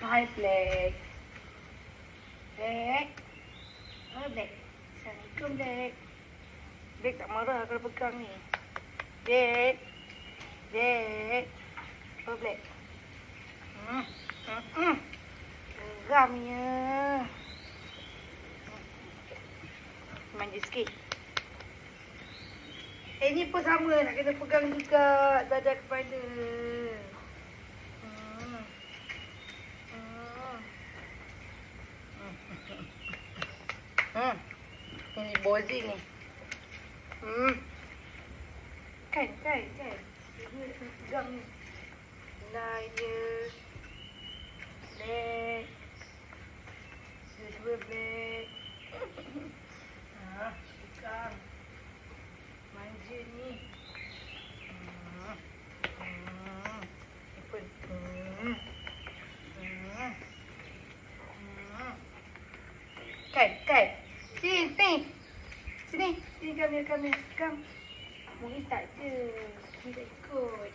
Hai Black. Black. Oh Black. Assalamualaikum Black. Black tak marah kalau pegang ni. Black. Black. Oh Black. Geramnya. Manja sikit. Ni pun sama, nak kena pegang juga dada kepala. Ini bozi ni. Kan. Dia pegang ni. Nah, dia. Black. Dua Black. Pegang. Manja ni. Pun. Kan. Sini kami. Mungkin tak je. Kita ikut.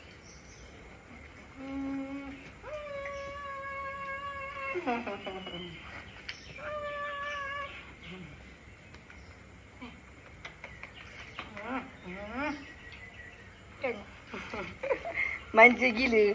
Kan. Manja gila.